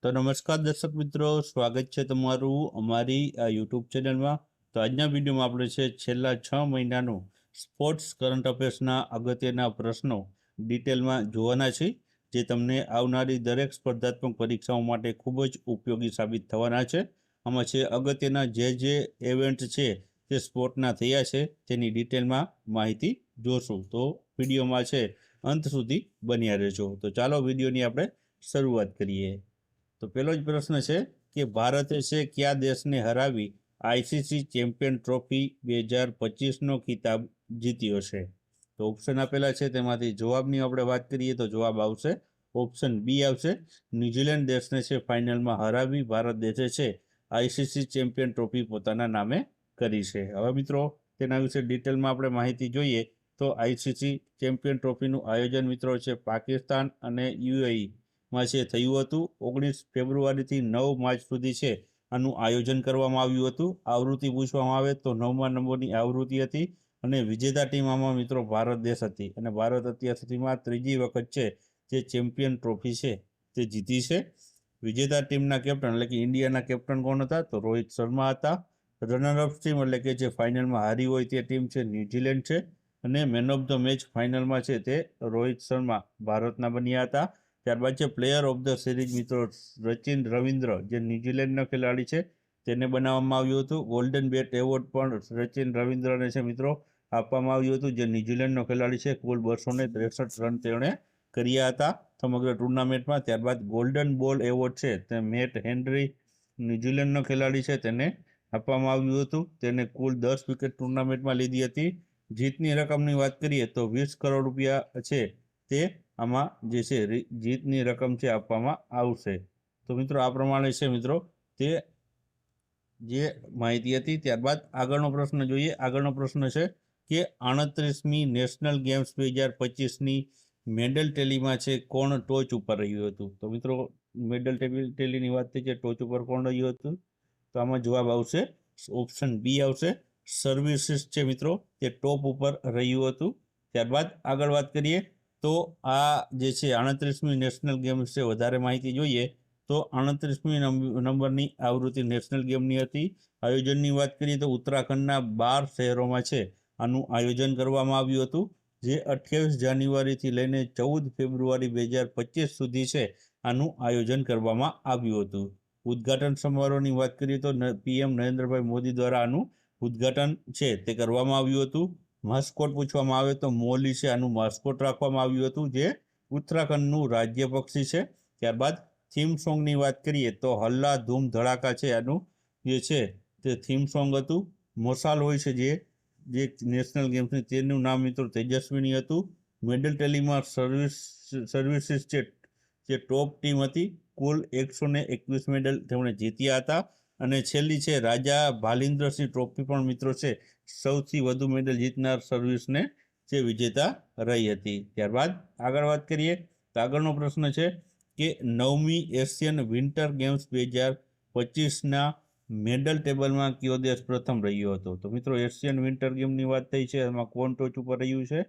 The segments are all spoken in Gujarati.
તો નમસ્કાર દર્શક મિત્રો, સ્વાગત છે તમારું અમારી આ યુટ્યુબ ચેનલમાં। તો આજના વિડીયોમાં આપણે છે છેલ્લા 6 મહિનાનું સ્પોર્ટ્સ કરંટ અફેર્સના અગત્યના પ્રશ્નો ડિટેલમાં જોવાના છે, જે તમને આવનારી દરેક સ્પર્ધાત્મક પરીક્ષાઓ માટે ખૂબ જ ઉપયોગી સાબિત થવાના છે। આમાં છે અગત્યના જે ઇવેન્ટ છે તે સ્પોર્ટના થયા છે તેની ડિટેલમાં માહિતી જોશું। તો વિડીયોમાં છે અંત સુધી બન્યા રહેજો। તો ચાલો વિડીયોની આપણે શરૂઆત કરીએ। તો પહેલો જ પ્રશ્ન છે કે ભારતે છે કયા દેશને હરાવી આઈસીસી ચેમ્પિયન ટ્રોફી 2025નો ખિતાબ જીત્યો છે? તો ઓપ્શન આપેલા છે, તેમાંથી જવાબની આપણે વાત કરીએ તો જવાબ આવશે ઓપ્શન બી આવશે। ન્યૂઝીલેન્ડ દેશને છે ફાઇનલમાં હરાવી ભારત દેશે છે આઈસીસી ચેમ્પિયન ટ્રોફી પોતાના નામે કરી છે। હવે મિત્રો તેના વિશે ડિટેલમાં આપણે માહિતી જોઈએ તો આઈસીસી ચેમ્પિયન ટ્રોફીનું આયોજન મિત્રો છે પાકિસ્તાન અને યુએઈ માં છે થયું હતું। 19 ફેબ્રુઆરીથી 9 માર્ચ સુધી છે આનું આયોજન કરવામાં આવ્યું હતું। આવૃત્તિ પૂછવામાં આવે તો 9મા નંબરની આવૃત્તિ હતી અને વિજેતા ટીમ આમાં મિત્રો ભારત દેશ હતી અને ભારત અત્યાર સુધીમાં ત્રીજી વખત છે જે ચેમ્પિયન ટ્રોફી છે તે જીતી છે। વિજેતા ટીમના કેપ્ટન એટલે કે ઇન્ડિયાના કેપ્ટન કોણ હતા? તો રોહિત શર્મા હતા। રનરઅપ ટીમ એટલે કે જે ફાઇનલમાં હારી હોય તે ટીમ છે ન્યૂઝીલેન્ડ છે અને મેન ઓફ ધ મેચ ફાઇનલમાં છે તે રોહિત શર્મા ભારતના બન્યા હતા। ત્યારબાદ છે પ્લેયર ઓફ ધ સિરીઝ મિત્રો સચિન રવિન્દ્ર જે ન્યૂઝીલેન્ડના ખેલાડી છે તેને બનાવવામાં આવ્યું હતું। ગોલ્ડન બેટ એવોર્ડ પણ સચિન રવિન્દ્રને છે મિત્રો આપવામાં આવ્યું હતું, જે ન્યૂઝીલેન્ડનો ખેલાડી છે। કુલ 263 રન તેણે કર્યા હતા સમગ્ર ટુર્નામેન્ટમાં। ત્યારબાદ ગોલ્ડન બોલ એવોર્ડ છે તે મેટ હેનરી ન્યૂઝીલેન્ડનો ખેલાડી છે તેને આપવામાં આવ્યું હતું। તેને કુલ 10 વિકેટ ટુર્નામેન્ટમાં લીધી હતી। જીતની રકમની વાત કરીએ તો 20 કરોડ રૂપિયા છે તે આમાં જે છે જીતની રકમ છે આપવામાં આવશે। તો મિત્રો આ પ્રમાણે છે મિત્રો તે જે માહિતી હતી। ત્યારબાદ આગળનો પ્રશ્ન જોઈએ। આગળનો પ્રશ્ન છે કે 38મી નેશનલ ગેમ્સ 2025ની મેડલ ટેલીમાં છે કોણ ટોચ ઉપર રહ્યું હતું? તો મિત્રો મેડલ ટેલીની વાત થઈ છે, ટોચ ઉપર કોણ રહ્યું હતું? તો આમાં જવાબ આવશે ઓપ્શન બી આવશે, સર્વિસીસ છે મિત્રો તે ટોપ ઉપર રહ્યું હતું। ત્યારબાદ આગળ વાત કરીએ તો આ જે છે 38મી નેશનલ ગેમ્સ છે, વધારે માહિતી જોઈએ તો 38મી નંબરની આવૃત્તિ નેશનલ ગેમની હતી। આયોજનની વાત કરીએ તો ઉત્તરાખંડના 12 શહેરોમાં છે આનું આયોજન કરવામાં આવ્યું હતું, જે 28 જાન્યુઆરીથી લઈને 14 ફેબ્રુઆરી 2025 સુધી છે આનું આયોજન કરવામાં આવ્યું હતું। ઉદ્ઘાટન સમારોહની વાત કરીએ તો પીએમ નરેન્દ્રભાઈ મોદી દ્વારા આનું ઉદ્ઘાટન છે તે કરવામાં આવ્યું હતું। માસ્કોટ પૂછવામાં આવે તો મોલી છે આનું માસ્કોટ રાખવામાં આવ્યું હતું, જે ઉત્તરાખંડનું રાજ્ય પક્ષી છે। ત્યારબાદ થીમ સોંગની વાત કરીએ તો હલ્લા ધૂમ ધડાકા છે આનું જે છે તે થીમ સોંગ હતું। મોસાલ હોય છે જે નેશનલ ગેમ્સની તેનું નામ મિત્રો તેજસ્વીની હતું। મેડલ ટેલીમાં સર્વિસીસ છે જે ટોપ ટીમ હતી, કુલ 121 મેડલ તેમણે જીત્યા હતા। અને છેલ્લી છે રાજા ભાલિન્દ્રસિંહ ટ્રોફી પણ મિત્રો છે સૌથી વધુ મેડલ જીતનાર સર્વિસને જે વિજેતા રહી હતી। ત્યારબાદ આગળ વાત કરીએ તો આગળનો પ્રશ્ન છે કે 9મી એશિયન વિન્ટર ગેમ્સ 2025ના મેડલ ટેબલમાં કયો દેશ પ્રથમ રહ્યો હતો? તો મિત્રો એશિયન વિન્ટર ગેમની વાત થઈ છે, એમાં કોણ ટોચ ઉપર રહ્યું છે?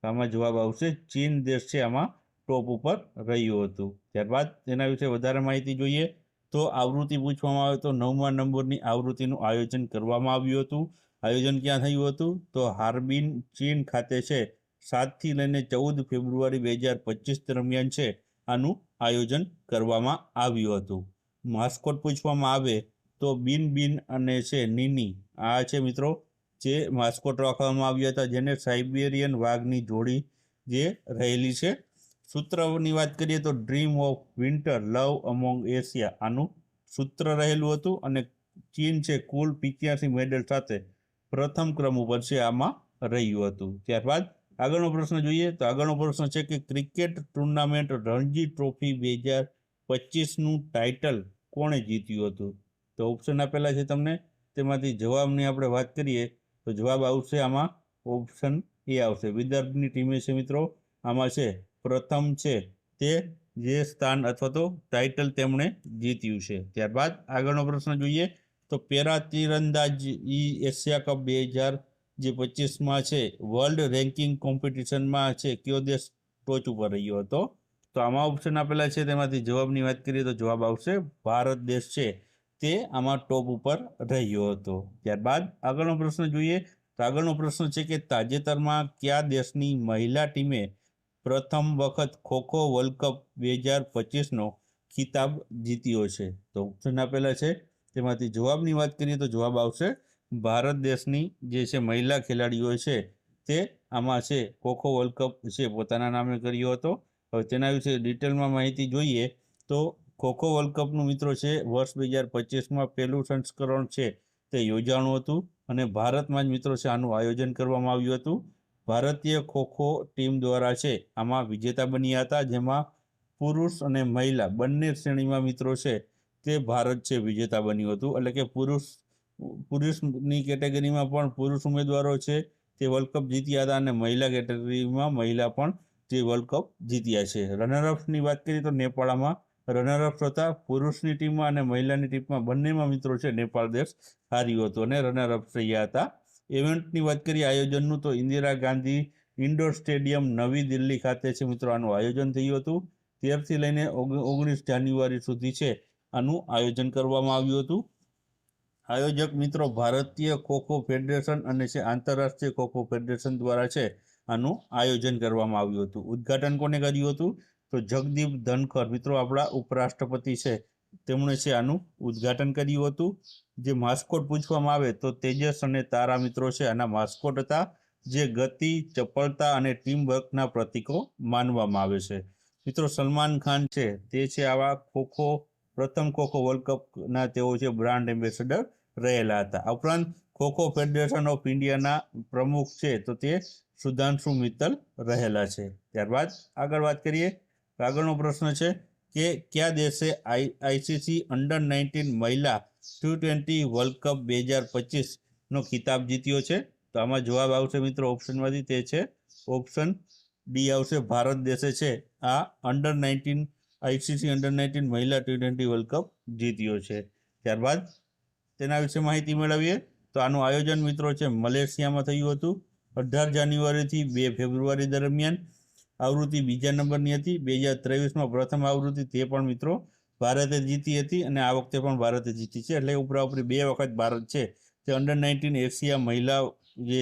આમાં જવાબ આવશે ચીન દેશ છે આમાં ટોપ ઉપર રહ્યું હતું। ત્યારબાદ તેના વિશે વધારે માહિતી જોઈએ તો આવૃત્તિ પૂછવામાં આવે તો 9મા નંબરની આવૃત્તિનું આયોજન કરવામાં આવ્યું હતું। આયોજન ક્યાં થયું હતું? તો હાર્બિન ચીન ખાતે છે 7થી લઈને 14 ફેબ્રુઆરી 2025 દરમિયાન છે આનું આયોજન કરવામાં આવ્યું હતું। માસ્કોટ પૂછવામાં આવે તો બિન અને છે નીની આ છે મિત્રો જે માસ્કોટ રાખવામાં આવ્યા હતા, જેને સાઇબેરિયન વાઘની જોડી જે રહેલી છે। સૂત્રની વાત કરીએ તો dream of winter love among Asia આનું સૂત્ર રહેલું હતું અને ચીન છે કુલ 85 મેડલ સાથે પ્રથમ ક્રમ ઉપર છે આમાં રહ્યું હતું। ત્યારબાદ આગળનો પ્રશ્ન જોઈએ તો આગળનો પ્રશ્ન છે કે ક્રિકેટ ટુર્નામેન્ટ રણજી ટ્રોફી 2025નું ટાઇટલ કોણે જીત્યું હતું? તો ઓપ્શન આપેલા છે તમને, તેમાંથી જવાબની આપણે વાત કરીએ તો જવાબ આવશે આમાં ઓપ્શન એ આવશે, વિદર્ભની ટીમે છે મિત્રો આમાં છે પ્રથમ છે તે જે સ્થાન અથવા તો ટાઇટલ તેમણે જીત્યું છે। ત્યારબાદ આગળનો પ્રશ્ન જોઈએ તો પેરા તીરંદાજી એશિયા કપ 2025માં છે વર્લ્ડ રેન્કિંગ કોમ્પિટિશનમાં છે કયો દેશ ટોચ ઉપર રહ્યો હતો? તો આમાં ઓપ્શન આપેલા છે તેમાંથી જવાબની વાત કરીએ તો જવાબ આવશે ભારત દેશ છે તે આમાં ટોપ ઉપર રહ્યો હતો। ત્યારબાદ આગળનો પ્રશ્ન જોઈએ તો આગળનો પ્રશ્ન છે કે તાજેતરમાં કયા દેશની મહિલા ટીમે પ્રથમ વખત ખોખો વર્લ્ડ કપ 2025નો ખિતાબ જીત્યો છે? તો ઓપ્શન આપેલા છે તેમાંથી જવાબની વાત કરીએ તો જવાબ આવશે ભારત દેશની જે છે મહિલા ખેલાડીઓ છે તે આમાં છે ખોખો વર્લ્ડ કપ છે પોતાના નામે કર્યો હતો। હવે તેના વિશે ડિટેલમાં માહિતી જોઈએ તો ખોખો વર્લ્ડ કપનું મિત્રો છે વર્ષ 2025માં પહેલું સંસ્કરણ છે તે યોજાણું હતું અને ભારતમાં જ મિત્રો છે આનું આયોજન કરવામાં આવ્યું હતું। ભારતીય ખોખો ટીમ દ્વારા છે આમાં વિજેતા બન્યા હતા, જેમાં પુરુષ અને મહિલા બંને શ્રેણીમાં મિત્રો છે તે ભારત છે વિજેતા બન્યું હતું। એટલે કે પુરુષની કેટેગરીમાં પણ પુરુષ ઉમેદવારો છે તે વર્લ્ડ કપ જીત્યા હતા અને મહિલા કેટેગરીમાં મહિલા પણ તે વર્લ્ડ કપ જીત્યા છે। રનરઅપ્સની વાત કરીએ તો નેપાળમાં રનરઅપ્સ હતા, પુરુષની ટીમમાં અને મહિલાની ટીમમાં બંનેમાં મિત્રો છે નેપાળ દેશ હાર્યું હતું અને રનરઅપ્સ રહ્યા હતા। ઇવેન્ટની વાત કરીએ આયોજનનું તો ઇન્દિરા ગાંધી ઇન્ડોર સ્ટેડિયમ નવી દિલ્હી ખાતે છે મિત્રો આનું આયોજન થયું હતું। 13થી લઈને 19 જાન્યુઆરી સુધી છે આનું આયોજન કરવામાં આવ્યું હતું। આયોજક મિત્રો ભારતીય ખોખો ફેડરેશન અને છે આંતરરાષ્ટ્રીય ખોખો ફેડરેશન દ્વારા છે આનું આયોજન કરવામાં આવ્યું હતું। ઉદ્ઘાટન કોને કર્યું હતું તો જગદીપ ધનખર મિત્રો આપણા ઉપરાષ્ટ્રપતિ છે તેમણે છે આનું ઉદ્ઘાટન કર્યું હતું। જે માસ્કોટ પૂછવામાં આવે તો તેજસ અને તારા મિત્રો છે આના માસ્કોટ હતા, જે ગતિ, ચપળતા અને ટીમ વર્કના પ્રતીકો માનવામાં આવે છે। મિત્રો સલમાન ખાન છે તે છે આવા પ્રથમ ખોખો વર્લ્ડ કપના તેઓ છે બ્રાન્ડ એમ્બેસેડર રહેલા હતા। આ ઉપરાંત ખોખો ફેડરેશન ઓફ ઇન્ડિયાના પ્રમુખ છે તો તે સુધાંશુ મિત્તલ રહેલા છે। ત્યારબાદ આગળ વાત કરીએ તો આગળનો પ્રશ્ન છે કે કયા દેશે આઈસીસી અંડર-19 મહિલા T20 વર્લ્ડ કપ 2025નો ખિતાબ જીત્યો છે? તો આમાં જવાબ આવશે મિત્રો ઓપ્શનમાંથી તે છે ઓપ્શન ડી આવશે ભારત દેશે છે આ આઈસીસી અંડર-19 મહિલા T20 વર્લ્ડ કપ જીત્યો છે। ત્યારબાદ તેના વિશે માહિતી મેળવીએ તો આનું આયોજન મિત્રો છે મલેશિયામાં થયું હતું 18 જાન્યુઆરીથી 2 ફેબ્રુઆરી દરમિયાન। આવૃત્તિ બીજા નંબરની હતી। 2023માં પ્રથમ આવૃત્તિ તે પણ મિત્રો ભારતે જીતી હતી અને આ વખતે પણ ભારતે જીતી છે, એટલે ઉપરાઉપરી 2 વખત ભારત છે તે અંડર-19 એશિયા મહિલા જે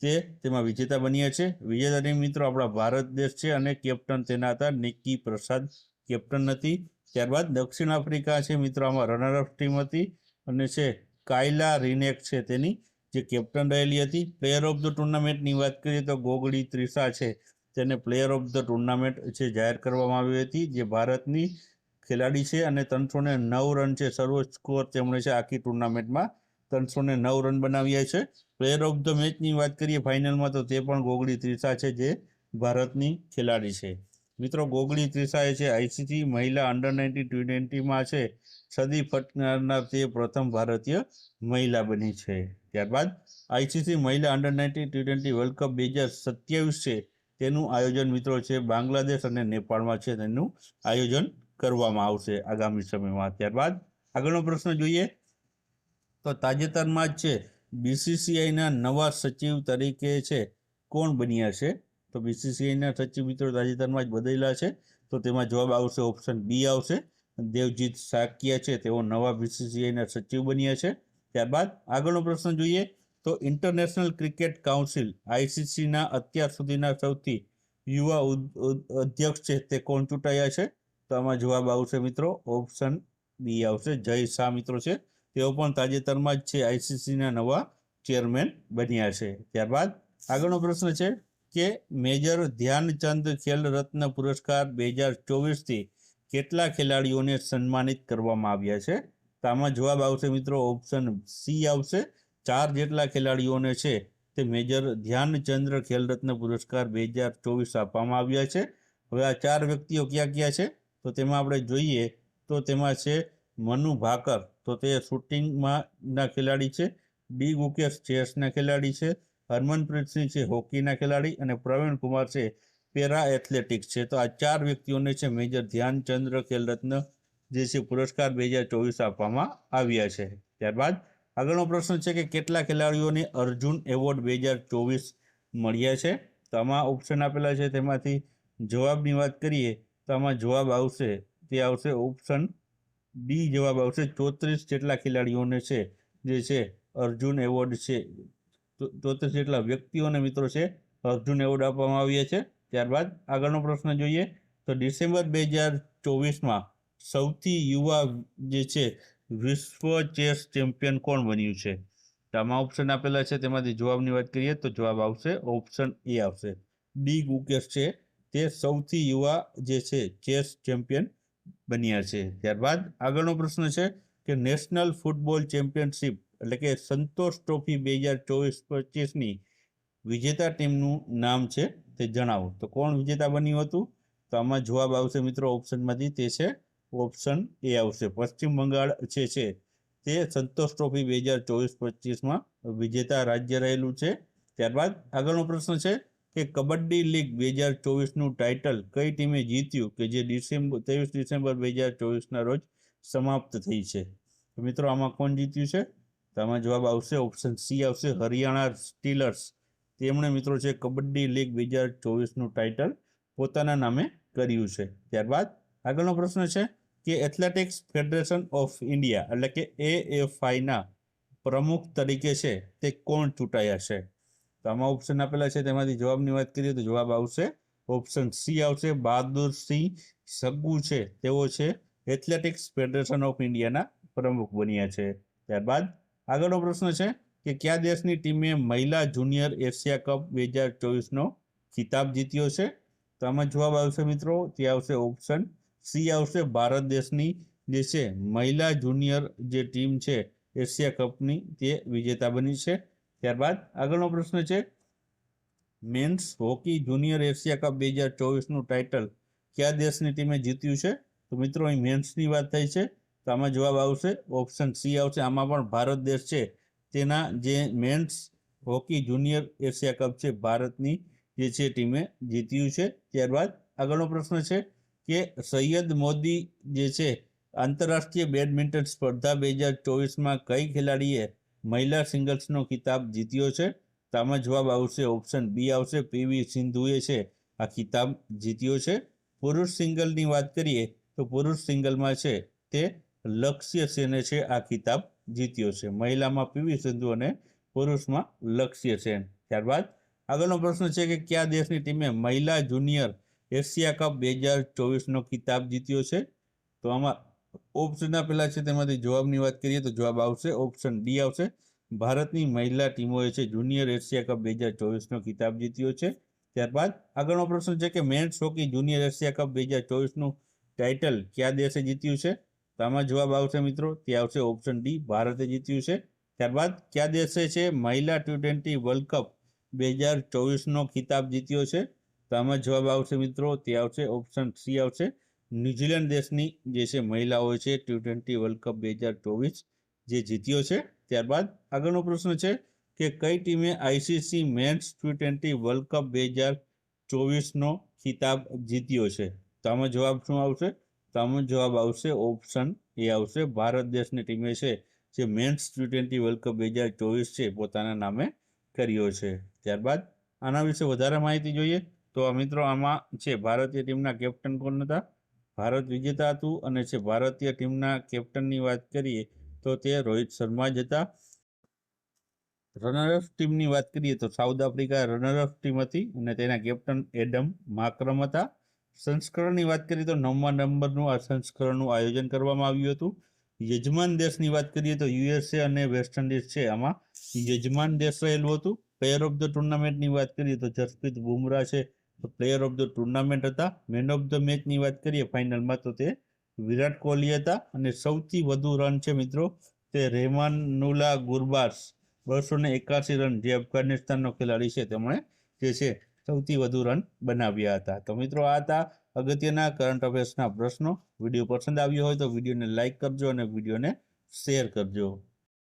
છે તેમાં વિજેતા બન્યા છે। વિજેતા ટીમ મિત્રો આપણા ભારત દેશ છે અને કેપ્ટન તેના હતા નિકી પ્રસાદ કેપ્ટન હતી। ત્યારબાદ દક્ષિણ આફ્રિકા છે મિત્રો આમાં રનરઅપ ટીમ હતી અને છે કાયલા રિનેક છે તેની જે કેપ્ટન રહેલી હતી। પ્લેયર ઓફ ધ ટુર્નામેન્ટની વાત કરીએ તો ગોગડી ત્રિષા છે તેને પ્લેયર ઓફ ધ ટુર્નામેન્ટ છે જાહેર કરવામાં આવી હતી, જે ભારતની ખેલાડી છે અને 309 રન છે સર્વોચ્ચ સ્કોર તેમણે છે આખી ટુર્નામેન્ટમાં 309 રન બનાવ્યા છે। પ્લેયર ઓફ ધ મેચની વાત કરીએ ફાઇનલમાં તો તે પણ ગોગડી ત્રિષા છે જે ભારતની ખેલાડી છે। મિત્રો ગોગડી ત્રિષાએ છે આઈસીસી મહિલા અંડર-19 T20માં છે સદી ફટકારનાર તે પ્રથમ ભારતીય મહિલા બની છે। ત્યારબાદ આઈસીસી મહિલા અંડર-19 T20 વર્લ્ડ કપ 2027 છે તેનું આયોજન મિત્રો છે બાંગ્લાદેશ અને નેપાળમાં છે તેનું આયોજન કરવામાં આવશે આગામી સમયમાં। ત્યારબાદ આગળનો પ્રશ્ન જોઈએ તો તાજેતરમાં જ છે બીસીસીઆઈના નવા સચિવ તરીકે છે કોણ બન્યા છે? તો બીસીસીઆઈના સચિવ મિત્રો તાજેતરમાં જ બદલ્યા છે તો તેમાં જવાબ આવશે ઓપ્શન બી આવશે દેવજીત સાકિયા છે તેઓ નવા બીસીસીઆઈના સચિવ બન્યા છે। ત્યારબાદ આગળનો પ્રશ્ન જોઈએ તો ઇન્ટરનેશનલ ક્રિકેટ કાઉન્સિલ આઈસીસીના અત્યાર સુધીના સૌથી યુવા અધ્યક્ષ છે તે કોણ ચૂંટાયા છે? તો આમાં જવાબ આવશે મિત્રો ઓપ્શન બી આવશે જય શાહ મિત્રો છે તેઓ પણ તાજેતરમાં જ છે આઈસીસીના નવા ચેરમેન બન્યા છે। ત્યારબાદ આગળનો પ્રશ્ન છે કે મેજર ધ્યાનચંદ ખેલ રત્ન પુરસ્કાર 2024થી કેટલા ખેલાડીઓને સન્માનિત કરવામાં આવ્યા છે? તો આમાં જવાબ આવશે મિત્રો ઓપ્શન સી આવશે 4 જેટલા ખેલાડીઓને છે તે મેજર ધ્યાનચંદ્ર ખેલરત્ન પુરસ્કાર 2024 આપવામાં આવ્યા છે। હવે આ 4 વ્યક્તિઓ ક્યાં ક્યાં છે તો તેમાં આપણે જોઈએ તો તેમાં છે મનુ ભાકર તો તે શૂટિંગના ખેલાડી છે, ડી ગુકેશ ચેસના ખેલાડી છે, હરમનપ્રીત સિંહ છે હોકીના ખેલાડી અને પ્રવીણ કુમાર છે પેરા એથ્લેટિક્સ છે। તો આ 4 વ્યક્તિઓને છે મેજર ધ્યાનચંદ્ર ખેલરત્ન જે છે પુરસ્કાર 2024 આપવામાં આવ્યા છે। ત્યારબાદ આગળનો પ્રશ્ન છે કે કેટલા ખેલાડીઓને અર્જુન એવોર્ડ 2024 મળ્યા છે? તો આમાં ઓપ્શન આપેલા છે તેમાંથી જવાબની વાત કરીએ તો તો આમાં જવાબ આવશે તે આવશે ઓપ્શન ડી જવાબ આવશે. 34 જેટલા ખેલાડીઓને છે જે છે અર્જુન એવોર્ડ છે, 34 જેટલા વ્યક્તિઓને મિત્રો છે અર્જુન એવોર્ડ આપવામાં આવ્યા છે. ત્યારબાદ આગળનો પ્રશ્ન જોઈએ તો ડિસેમ્બર 2024માં સૌથી યુવા જે છે વિશ્વ ચેસ ચેમ્પિયન કોણ બન્યું છે? તો આમાં ઓપ્શન આપેલા છે, તેમાંથી જવાબની વાત કરીએ તો જવાબ આવશે ઓપ્શન એ આવશે. ડી ગુકેશ છે તે સૌથી યુવા જે છે ચેસ ચેમ્પિયન બન્યા છે. ત્યારબાદ આગળનો પ્રશ્ન છે કે નેશનલ ફૂટબોલ ચેમ્પિયનશિપ એટલે કે સંતોષ ટ્રોફી 2024-25ની વિજેતા ટીમનું નામ છે તે જણાવો. તો કોણ વિજેતા બન્યું હતું? તો આમાં જવાબ આવશે મિત્રો ઓપ્શનમાંથી તે છે ઓપ્શન એ આવશે. પશ્ચિમ બંગાળ છે તે સંતોષ ટ્રોફી 2024-25માં વિજેતા રાજ્ય રહેલું છે. ત્યારબાદ આગળનો પ્રશ્ન છે કે કબડ્ડી લીગ 2024નું ટાઇટલ કઈ ટીમે જીત્યું કે જે 23 ડિસેમ્બર 2024ના રોજ સમાપ્ત થઈ છે? તો મિત્રો આમાં કોણ જીત્યું છે? તો આમાં જવાબ આવશે ઓપ્શન સી આવશે, હરિયાણા સ્ટીલર્સ. તેમણે મિત્રો છે કબડ્ડી લીગ 2024નું ટાઇટલ પોતાના નામે કર્યું છે. ત્યારબાદ આગળનો પ્રશ્ન છે કે એથ્લેટિક્સ ફેડરેશન ઓફ ઇન્ડિયા એટલે કે AFIના પ્રમુખ તરીકે છે તે કોણ ચૂંટાયા છે? તો આમાં ઓપ્શન આપેલા છે, તેમાંથી જવાબની વાત કરીએ તો જવાબ આવશે ઓપ્શન સી આવશે, બહાદુરસિંહ સગ્ગુ છે તેઓ છે એથ્લેટિક્સ ફેડરેશન ઓફ ઇન્ડિયાના પ્રમુખ બન્યા છે. ત્યારબાદ આગળનો પ્રશ્ન છે કે કયા દેશની ટીમે મહિલા જુનિયર એશિયા કપ 2024નો ખિતાબ જીત્યો છે? તો આમાં જવાબ આવશે મિત્રો તે આવશે ઓપ્શન સી આવશે, ભારત દેશની જે છે મહિલા જુનિયર જે ટીમ છે એશિયા કપની તે વિજેતા બની છે. ત્યારબાદ આગળનો પ્રશ્ન છે men's hockey junior Asia cup 2024નું ટાઇટલ કયા દેશની ટીમે જીત્યું છે? તો મિત્રો અહીં મેન્સની વાત થઈ છે તો આમાં જવાબ આવશે ઓપ્શન સી આવશે. આમાં પણ ભારત દેશ છે તેના જે men's hockey junior Asia cup છે ભારતની જે છે ટીમે જીત્યું છે. ત્યારબાદ આગળનો પ્રશ્ન છે કે સૈયદ મોદી જે છે આંતરરાષ્ટ્રીય બેડમિન્ટન સ્પર્ધા 2024માં કઈ ખેલાડીએ મહિલા સિંગલ્સનો ખિતાબ જીત્યો છે? તો આમાં જવાબ આવશે ઓપ્શન બી આવશે, PV સિંધુએ છે આ ખિતાબ જીત્યો છે. પુરુષ સિંગલની વાત કરીએ તો પુરુષ સિંગલમાં છે તે લક્ષ્ય સેને છે આ ખિતાબ જીત્યો છે. મહિલામાં PV સિંધુ અને પુરુષમાં લક્ષ્ય સેન. ત્યારબાદ આગળનો પ્રશ્ન છે કે કયા દેશની ટીમે મહિલા જુનિયર એશિયા કપ 2024નો ખિતાબ જીત્યો છે? તો આમાં ઓપ્શન આપેલા છે, તેમાંથી જવાબની વાત કરીએ તો જવાબ આવશે ઓપ્શન ડી આવશે, ભારતની મહિલા ટીમોએ છે જુનિયર એશિયા કપ 2024નો ખિતાબ જીત્યો છે. ત્યારબાદ આગળનો પ્રશ્ન છે કે men's hockey junior Asia cup 2024નું ટાઇટલ કયા દેશે જીત્યું છે? તો આમાં જવાબ આવશે મિત્રો તે આવશે ઓપ્શન ડી, ભારતે જીત્યું છે. ત્યારબાદ કયા દેશે છે મહિલા T20 વર્લ્ડ કપ 2024નો ખિતાબ જીત્યો છે? તો આમાં જવાબ આવશે મિત્રો તે આવશે ઓપ્શન સી આવશે, ન્યુઝીલેન્ડ દેશની જે છે મહિલાઓ છે T20 વર્લ્ડ કપ 2024 જે જીત્યો છે. ત્યારબાદ આગળનો પ્રશ્ન છે કે કઈ ટીમે ICC men's T20 world cup 2024નો ખિતાબ જીત્યો છે? તો આમાં જવાબ શું આવશે? તો આમાં જવાબ આવશે ઓપ્શન એ આવશે, ભારત દેશની ટીમે છે જે મેન્સ T20 વર્લ્ડ કપ 2024 છે પોતાના નામે કર્યો છે. ત્યારબાદ આના વિશે વધારે માહિતી જોઈએ તો મિત્રો આમાં છે ભારતીય ટીમના કેપ્ટન કોણ હતા? ભારત વિજેતા હતું અને છે ભારતીય ટીમના કેપ્ટનની વાત કરીએ તો તે રોહિત શર્મા જ હતા. રનરઅપ ટીમની વાત કરીએ તો સાઉથ આફ્રિકા રનરઅપ ટીમ હતી અને તેના કેપ્ટન એડમ માક્રમ હતા. સંસ્કરણની વાત કરીએ તો 9મા નંબરનું આ સંસ્કરણનું આયોજન કરવામાં આવ્યું હતું. યજમાન દેશની વાત કરીએ તો USA અને વેસ્ટ ઇન્ડિઝ છે આમાં યજમાન દેશ રહેલું હતું. પ્લેયર ઓફ ધ ટુર્નામેન્ટની વાત કરીએ તો જસપ્રીત બુમરાહ છે તો પ્લેયર ઓફ ધ ટુર્નામેન્ટ હતા. મેન ઓફ ધ મેચની વાત કરીએ ફાઇનલમાં તો તે વિરાટ કોહલી હતા અને સૌથી વધુ રન છે મિત્રો તે રહેમાનુલ્લાહ ગુરબાઝ 281 રન જે અફઘાનિસ્તાનનો ખેલાડી છે તેમણે જે છે સૌથી વધુ રન બનાવ્યા હતા. તો મિત્રો આ હતા અગત્યના કરંટ અફેર્સના પ્રશ્નો. વિડીયો પસંદ આવ્યો હોય તો વિડીયોને લાઇક કરજો અને વિડીયોને શેર કરજો.